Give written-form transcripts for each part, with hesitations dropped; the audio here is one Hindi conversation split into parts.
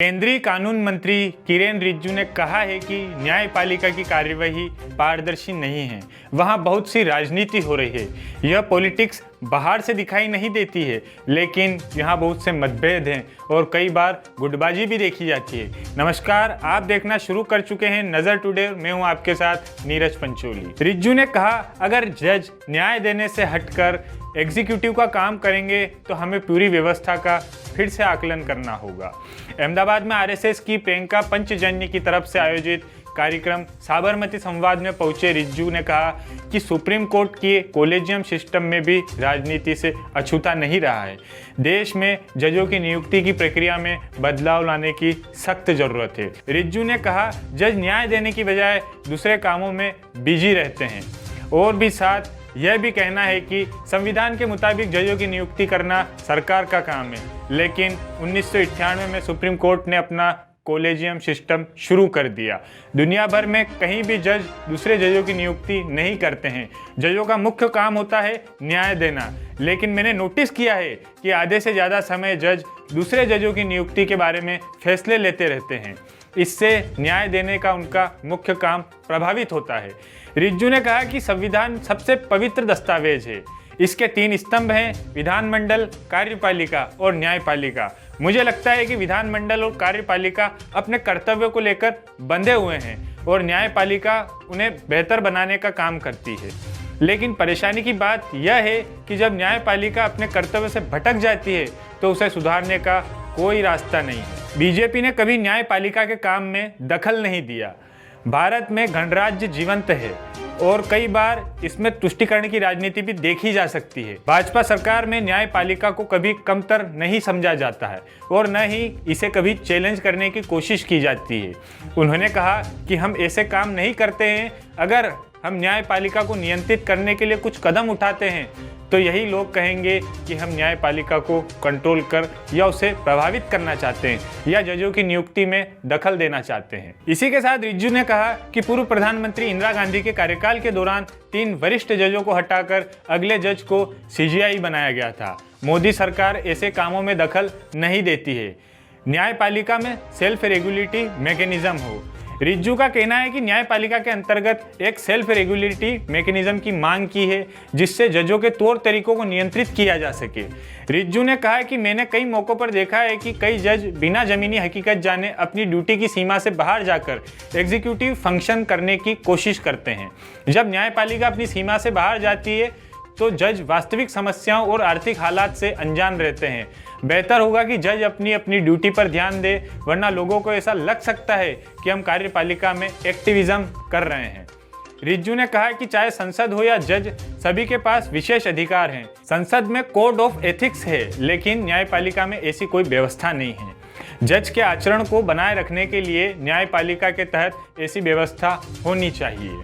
केंद्रीय कानून मंत्री किरेन रिजिजू ने कहा है कि न्यायपालिका की कार्यवाही पारदर्शी नहीं है। वहां बहुत सी राजनीति हो रही है। यह पॉलिटिक्स बाहर से दिखाई नहीं देती है, लेकिन यहां बहुत से मतभेद हैं और कई बार गुटबाजी भी देखी जाती है। नमस्कार, आप देखना शुरू कर चुके हैं नजर टुडे। मैं हूं आपके साथ नीरज पंचोली। रिजिजू ने कहा, अगर जज न्याय देने से हटकर एग्जीक्यूटिव का काम करेंगे तो हमें पूरी व्यवस्था का फिर से आकलन करना होगा। अहमदाबाद में आरएसएस की प्रियंका पंचजन्य की तरफ से आयोजित कार्यक्रम साबरमती संवाद में पहुंचे रिजिजू ने कहा कि सुप्रीम कोर्ट के कॉलेजियम सिस्टम में भी राजनीति से अछूता नहीं रहा है। देश में जजों की नियुक्ति की प्रक्रिया में बदलाव लाने की सख्त जरूरत है। रिजिजू ने कहा, जज न्याय देने की बजाय दूसरे कामों में बिजी रहते हैं। और भी साथ यह भी कहना है कि संविधान के मुताबिक जजों की नियुक्ति करना सरकार का काम है, लेकिन 1998 में सुप्रीम कोर्ट ने अपना कॉलेजियम सिस्टम शुरू कर दिया। दुनिया भर में कहीं भी जज दूसरे जजों की नियुक्ति नहीं करते हैं। जजों का मुख्य काम होता है न्याय देना, लेकिन मैंने नोटिस किया है कि आधे से ज़्यादा समय जज दूसरे जजों की नियुक्ति के बारे में फैसले लेते रहते हैं। इससे न्याय देने का उनका मुख्य काम प्रभावित होता है। रिजिजू ने कहा कि संविधान सबसे पवित्र दस्तावेज है। इसके 3 स्तंभ हैं, विधानमंडल, कार्यपालिका और न्यायपालिका। मुझे लगता है कि विधानमंडल और कार्यपालिका अपने कर्तव्यों को लेकर बंधे हुए हैं और न्यायपालिका उन्हें बेहतर बनाने का काम करती है। लेकिन परेशानी की बात यह है कि जब न्यायपालिका अपने कर्तव्य से भटक जाती है तो उसे सुधारने का कोई रास्ता नहीं है। बीजेपी ने कभी न्यायपालिका के काम में दखल नहीं दिया। भारत में गणराज्य जीवंत है और कई बार इसमें तुष्टीकरण की राजनीति भी देखी जा सकती है। भाजपा सरकार में न्यायपालिका को कभी कमतर नहीं समझा जाता है और न ही इसे कभी चैलेंज करने की कोशिश की जाती है। उन्होंने कहा कि हम ऐसे काम नहीं करते हैं। अगर हम न्यायपालिका को नियंत्रित करने के लिए कुछ कदम उठाते हैं तो यही लोग कहेंगे कि हम न्यायपालिका को कंट्रोल कर या उसे प्रभावित करना चाहते हैं या जजों की नियुक्ति में दखल देना चाहते हैं। इसी के साथ रिजिजू ने कहा कि पूर्व प्रधानमंत्री इंदिरा गांधी के कार्यकाल के दौरान 3 वरिष्ठ जजों को हटाकर अगले जज को सीजीआई बनाया गया था। मोदी सरकार ऐसे कामों में दखल नहीं देती है। न्यायपालिका में सेल्फ रेगुलेटरी मैकेनिज्म हो। रिजिजू का कहना है कि न्यायपालिका के अंतर्गत एक सेल्फ रेगुलेटरी मैकेनिज्म की मांग की है, जिससे जजों के तौर तरीकों को नियंत्रित किया जा सके। रिजिजू ने कहा कि मैंने कई मौकों पर देखा है कि कई जज बिना जमीनी हकीकत जाने अपनी ड्यूटी की सीमा से बाहर जाकर एग्जीक्यूटिव फंक्शन करने की कोशिश करते हैं। जब न्यायपालिका अपनी सीमा से बाहर जाती है तो जज वास्तविक समस्याओं और आर्थिक हालात से अनजान रहते हैं। बेहतर होगा कि जज अपनी ड्यूटी पर ध्यान दे, वरना लोगों को ऐसा लग सकता है कि हम कार्यपालिका में एक्टिविज्म कर रहे हैं। रिजिजू ने कहा कि चाहे संसद हो या जज, सभी के पास विशेष अधिकार हैं। संसद में कोड ऑफ एथिक्स है, लेकिन न्यायपालिका में ऐसी कोई व्यवस्था नहीं है। जज के आचरण को बनाए रखने के लिए न्यायपालिका के तहत ऐसी व्यवस्था होनी चाहिए।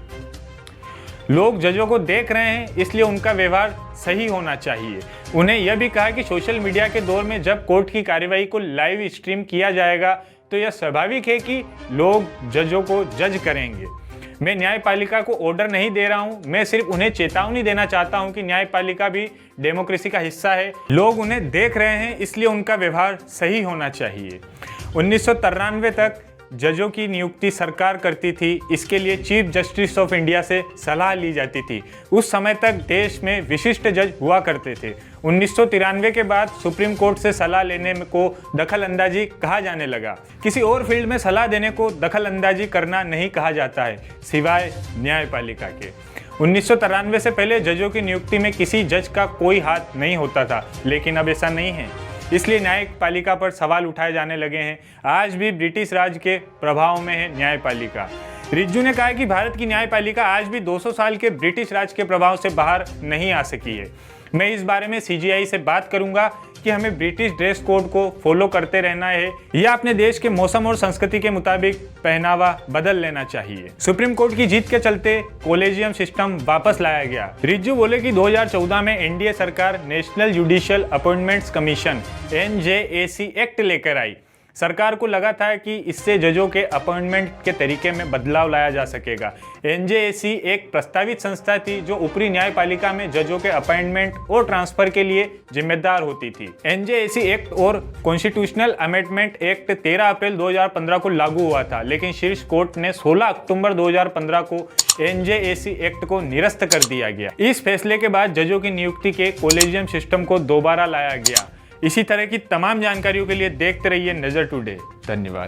लोग जजों को देख रहे हैं, इसलिए उनका व्यवहार सही होना चाहिए। उन्हें यह भी कहा कि सोशल मीडिया के दौर में जब कोर्ट की कार्यवाही को लाइव स्ट्रीम किया जाएगा तो यह स्वाभाविक है कि लोग जजों को जज करेंगे। मैं न्यायपालिका को ऑर्डर नहीं दे रहा हूं, मैं सिर्फ उन्हें चेतावनी देना चाहता हूं कि न्यायपालिका भी डेमोक्रेसी का हिस्सा है। लोग उन्हें देख रहे हैं, इसलिए उनका व्यवहार सही होना चाहिए। 1993 तक जजों की नियुक्ति सरकार करती थी। इसके लिए चीफ जस्टिस ऑफ इंडिया से सलाह ली जाती थी। उस समय तक देश में विशिष्ट जज हुआ करते थे। 1993 के बाद सुप्रीम कोर्ट से सलाह लेने को दखल अंदाजी कहा जाने लगा। किसी और फील्ड में सलाह देने को दखल अंदाजी करना नहीं कहा जाता है, सिवाय न्यायपालिका के। 1993 से पहले जजों की नियुक्ति में किसी जज का कोई हाथ नहीं होता था, लेकिन अब ऐसा नहीं है। इसलिए न्यायपालिका पर सवाल उठाए जाने लगे हैं। आज भी ब्रिटिश राज के प्रभाव में है न्यायपालिका। रिजिजू ने कहा कि भारत की न्यायपालिका आज भी 200 साल के ब्रिटिश राज के प्रभाव से बाहर नहीं आ सकी है। मैं इस बारे में सीजीआई से बात करूंगा कि हमें ब्रिटिश ड्रेस कोड को फॉलो करते रहना है या अपने देश के मौसम और संस्कृति के मुताबिक पहनावा बदल लेना चाहिए। सुप्रीम कोर्ट की जीत के चलते कॉलेजियम सिस्टम वापस लाया गया। रिजिजू बोले कि 2014 में एनडीए सरकार national judicial appointments commission (NJAC) act लेकर आई, सरकार को लगा था कि इससे जजों के अपॉइंटमेंट के तरीके में बदलाव लाया जा सकेगा। एनजेएसी एक प्रस्तावित संस्था थी जो ऊपरी न्यायपालिका में जजों के अपॉइंटमेंट और ट्रांसफर के लिए जिम्मेदार होती थी। एनजेएसी एक्ट और कॉन्स्टिट्यूशनल अमेंडमेंट एक्ट 13 अप्रैल 2015 को लागू हुआ था, लेकिन शीर्ष कोर्ट ने 16 अक्टूबर 2015 को एनजेएसी एक्ट को निरस्त कर दिया गया। इस फैसले के बाद जजों की नियुक्ति के कॉलेजियम सिस्टम को दोबारा लाया गया। इसी तरह की तमाम जानकारियों के लिए देखते रहिए नजर टुडे। धन्यवाद।